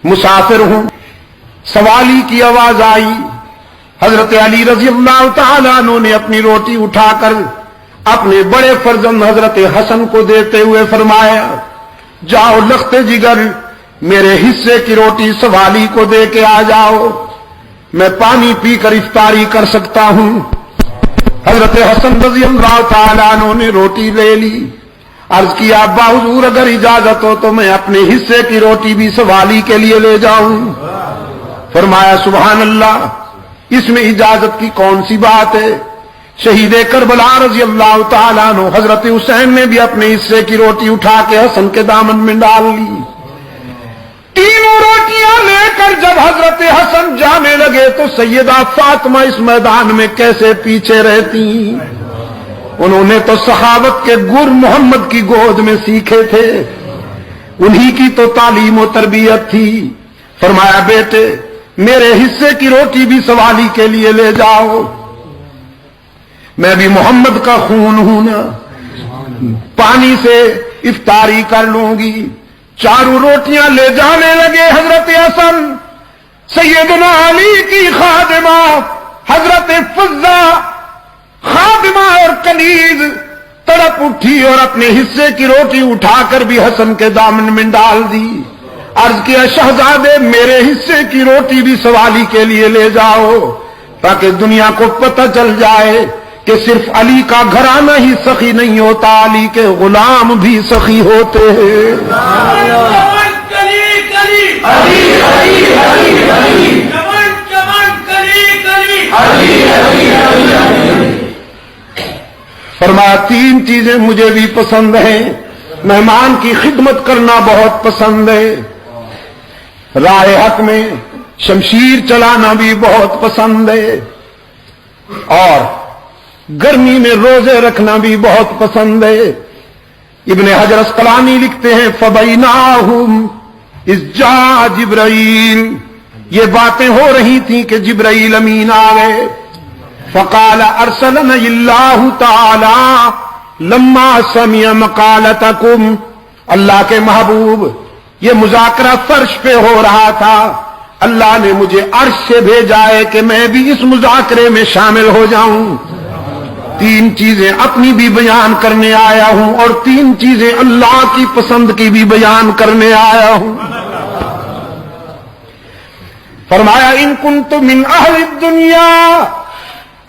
مسافر ہوں. سوالی کی آواز آئی. حضرت علی رضی اللہ تعالیٰ عنہ نے اپنی روٹی اٹھا کر اپنے بڑے فرزند حضرت حسن کو دیتے ہوئے فرمایا جاؤ لخت جگر میرے حصے کی روٹی سوالی کو دے کے آ جاؤ, میں پانی پی کر افطاری کر سکتا ہوں. حضرت حسن رضی اللہ تعالیٰ عنہ نے روٹی لے لی. عرض کیا ابا حضور اگر اجازت ہو تو میں اپنے حصے کی روٹی بھی سوالی کے لیے لے جاؤں. فرمایا سبحان اللہ, اس میں اجازت کی کون سی بات ہے. شہید کربلا رضی اللہ تعالیٰ عنہ حضرت حسین نے بھی اپنے حصے کی روٹی اٹھا کے حسن کے دامن میں ڈال لی. تینوں روٹیاں لے کر جب حضرت حسن جانے لگے تو سیدہ فاطمہ اس میدان میں کیسے پیچھے رہتی. انہوں نے تو صحابت کے گر محمد کی گود میں سیکھے تھے, انہی کی تو تعلیم و تربیت تھی. فرمایا بیٹے میرے حصے کی روٹی بھی سوالی کے لیے لے جاؤ, میں بھی محمد کا خون ہوں نا, پانی سے افطاری کر لوں گی. چاروں روٹیاں لے جانے لگے. حضرت حسن سیدنا علی کی خادمہ حضرت فضہ خادمہ اور کنیز تڑپ اٹھی اور اپنے حصے کی روٹی اٹھا کر بھی حسن کے دامن میں ڈال دی. عرض کیا شہزادے میرے حصے کی روٹی بھی سوالی کے لیے لے جاؤ تاکہ دنیا کو پتہ چل جائے کہ صرف علی کا گھرانہ ہی سخی نہیں ہوتا, علی کے غلام بھی سخی ہوتے ہیں. فرمایا تین چیزیں مجھے بھی پسند ہیں. مہمان کی خدمت کرنا بہت پسند ہے, راہ حق میں شمشیر چلانا بھی بہت پسند ہے, اور گرمی میں روزے رکھنا بھی بہت پسند ہے. ابن حجر اسقلانی لکھتے ہیں فبیناہم اذ جاء جبرائیل, یہ باتیں ہو رہی تھیں کہ جبرائیل امین آ گئے. فقال ارسلنا اللہ تعالی لما سمع مقالتکم, اللہ کے محبوب یہ مذاکرہ فرش پہ ہو رہا تھا, اللہ نے مجھے عرش سے بھیجا ہے کہ میں بھی اس مذاکرے میں شامل ہو جاؤں. تین چیزیں اپنی بھی بیان کرنے آیا ہوں اور تین چیزیں اللہ کی پسند کی بھی بیان کرنے آیا ہوں. فرمایا ان کنت من اہل الدنیا,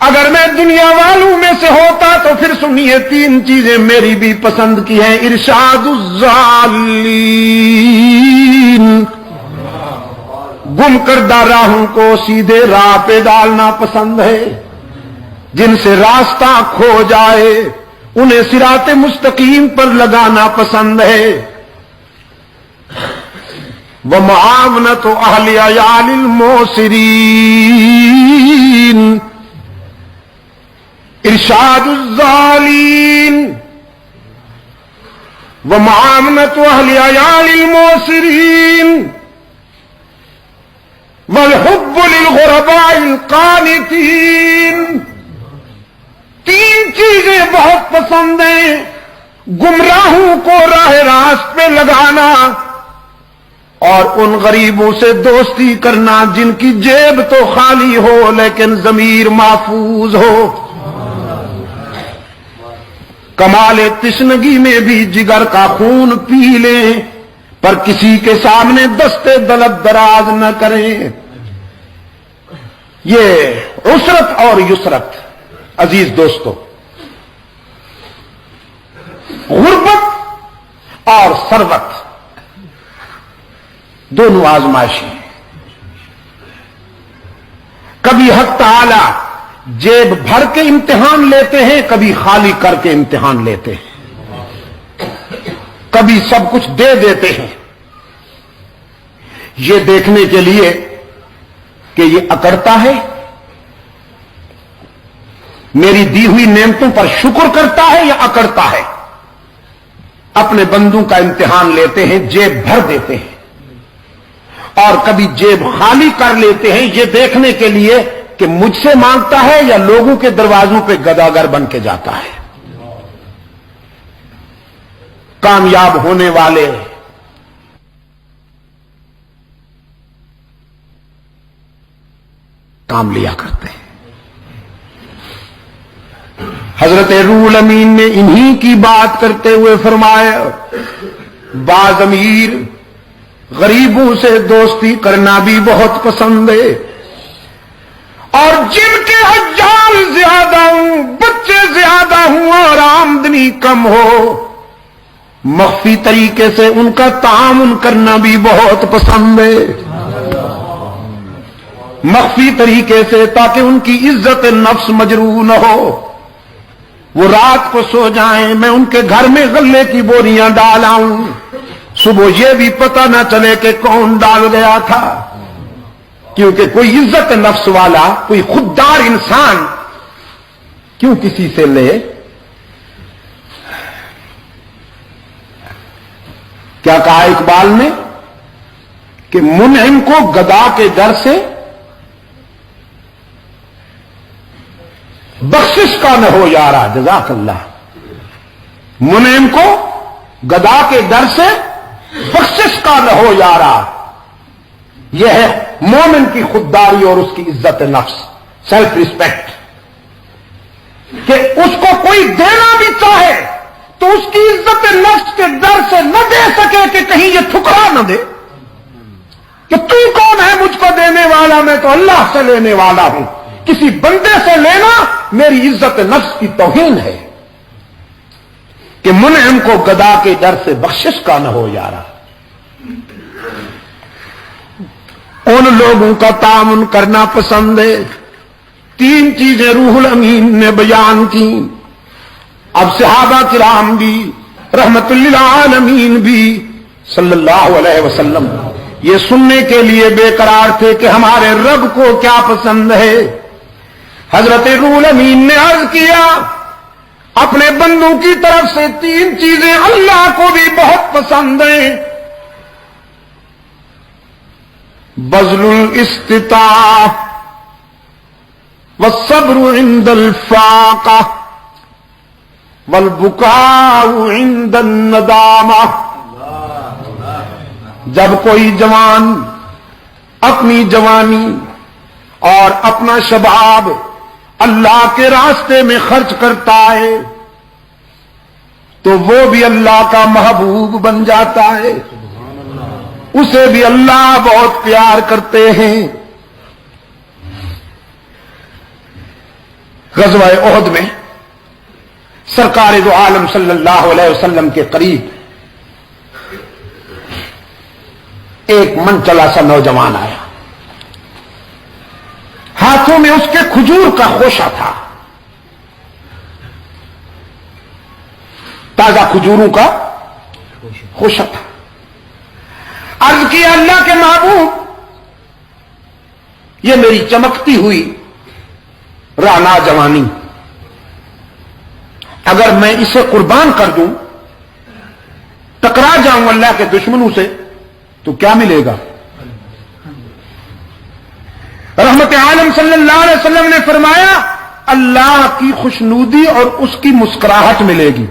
اگر میں دنیا والوں میں سے ہوتا تو پھر سنیے تین چیزیں میری بھی پسند کی ہیں. ارشاد الضالین, گم کردہ راہوں کو سیدھے راہ پہ ڈالنا پسند ہے, جن سے راستہ کھو جائے انہیں صراط مستقیم پر لگانا پسند ہے. وَمُعَاوَنَةُ أَهْلِ عَيَالِ الْمُوسِرِينَ, ارشاد الضالین وَمُعَاوَنَةُ أَهْلِ عَيَالِ الْمُوسِرِينَ وَالْحُبُّ لِلْغُرَبَاءِ الْقَانِتِينَ. تین چیزیں بہت پسند ہیں, گمراہوں کو راہ راست پہ لگانا اور ان غریبوں سے دوستی کرنا جن کی جیب تو خالی ہو لیکن ضمیر محفوظ ہو. کمال تشنگی میں بھی جگر کا خون پی لیں پر کسی کے سامنے دستے دلت دراز نہ کریں. یہ عسرت اور یسرت عزیز دوستو, غربت اور ثروت دونوں آزمائشیں ہیں. کبھی حق تعالی جیب بھر کے امتحان لیتے ہیں, کبھی خالی کر کے امتحان لیتے ہیں, کبھی سب کچھ دے دیتے ہیں یہ دیکھنے کے لیے کہ یہ اکڑتا ہے, میری دی ہوئی نعمتوں پر شکر کرتا ہے یا اکڑتا ہے. اپنے بندوں کا امتحان لیتے ہیں, جیب بھر دیتے ہیں, اور کبھی جیب خالی کر لیتے ہیں یہ دیکھنے کے لیے کہ مجھ سے مانگتا ہے یا لوگوں کے دروازوں پہ گداگر بن کے جاتا ہے. کامیاب ہونے والے کام لیا کرتے ہیں۔ حضرت روح الامین نے انہی کی بات کرتے ہوئے فرمایا بعض امیر غریبوں سے دوستی کرنا بھی بہت پسند ہے، اور جن کے حجال زیادہ ہوں، بچے زیادہ ہوں اور آمدنی کم ہو، مخفی طریقے سے ان کا تعاون کرنا بھی بہت پسند ہے، مخفی طریقے سے، تاکہ ان کی عزت نفس مجروح نہ ہو۔ وہ رات کو سو جائیں، میں ان کے گھر میں غلے کی بوریاں ڈال آؤں، صبح یہ بھی پتہ نہ چلے کہ کون ڈال گیا تھا، کیونکہ کوئی عزت نفس والا، کوئی خوددار انسان کیوں کسی سے لے؟ کیا کہا اقبال نے کہ منعم کو گدا کے ڈر سے بخشش کا نہ ہو یارا، جزاک اللہ۔ منعم کو گدا کے ڈر سے بخشش کا نہ ہو یارا، یہ ہے مومن کی خودداری اور اس کی عزت نفس، سیلف ریسپیکٹ، کہ اس کو کوئی دینا بھی چاہے تو اس کی عزت نفس کے ڈر سے نہ دے سکے کہ کہیں یہ ٹھکرا نہ دے کہ تو کون ہے مجھ کو دینے والا، میں تو اللہ سے لینے والا ہوں، کسی بندے سے لینا میری عزت نفس کی توہین ہے۔ کہ منعم کو گدا کے ڈر سے بخشش کا نہ ہو یارا۔ ان لوگوں کا تعاون کرنا پسند ہے۔ تین چیزیں روح الامین نے بیان کی، اب صحابہ کرام بھی، رحمت للعالمین بھی صلی اللہ علیہ وسلم یہ سننے کے لیے بے قرار تھے کہ ہمارے رب کو کیا پسند ہے۔ حضرت روح الامین نے عرض کیا اپنے بندوں کی طرف سے تین چیزیں اللہ کو بھی بہت پسند ہیں، بذل الاستطاع والصبر عند الفاقہ والبکاء عند الندامہ۔ جب کوئی جوان اپنی جوانی اور اپنا شباب اللہ کے راستے میں خرچ کرتا ہے تو وہ بھی اللہ کا محبوب بن جاتا ہے، اسے بھی اللہ بہت پیار کرتے ہیں۔ غزوہ احد میں سرکار دو عالم صلی اللہ علیہ وسلم کے قریب ایک منچلا سا نوجوان آیا، ہاتھوں میں اس کے کھجور کا خوشہ تھا، تازہ کھجوروں کا خوشہ تھا۔ عرض کیا اللہ کے محبوب، یہ میری چمکتی ہوئی رانا جوانی، اگر میں اسے قربان کر دوں، ٹکرا جاؤں اللہ کے دشمنوں سے، تو کیا ملے گا؟ رحمت عالم صلی اللہ علیہ وسلم نے فرمایا اللہ کی خوشنودی اور اس کی مسکراہٹ ملے گی۔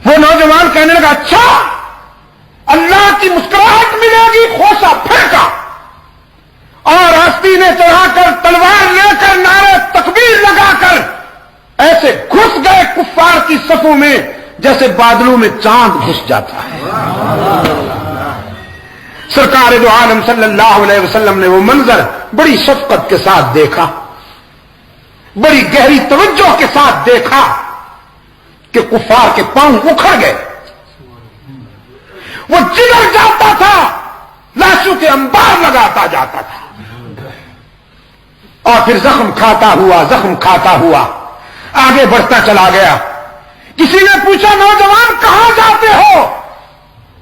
وہ نوجوان کہنے لگا اچھا اللہ کی مسکراہٹ ملے گی، خوشہ پھینکا اور ہستی نے چڑھا کر تلوار لے کر نعرے تکبیر لگا کر ایسے گھس گئے کفار کی صفوں میں جیسے بادلوں میں چاند گھس جاتا ہے۔ سرکار دو عالم صلی اللہ علیہ وسلم نے وہ منظر بڑی شفقت کے ساتھ دیکھا، بڑی گہری توجہ کے ساتھ دیکھا کہ کفار کے پاؤں اکھڑ گئے، وہ جدھر جاتا تھا لاشوں کے انبار لگاتا جاتا تھا، اور پھر زخم کھاتا ہوا آگے بڑھتا چلا گیا۔ کسی نے پوچھا نوجوان کہاں جاتے ہو؟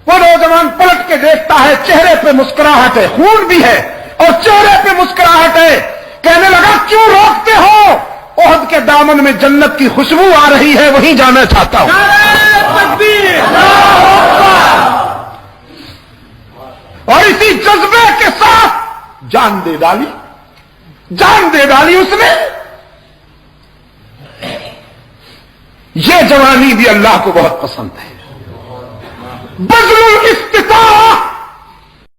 وہ نوجوان پلٹ کے دیکھتا ہے، چہرے پہ مسکراہٹ ہے، خون بھی ہے اور چہرے پہ مسکراہٹ ہے۔ کہنے لگا کیوں روکتے ہو؟ احد کے دامن میں جنت کی خوشبو آ رہی ہے، وہیں جانا چاہتا ہوں۔ اور اسی جذبے کے ساتھ جان دے ڈالی اس نے۔ یہ جوانی بھی اللہ کو بہت پسند ہے۔ بذل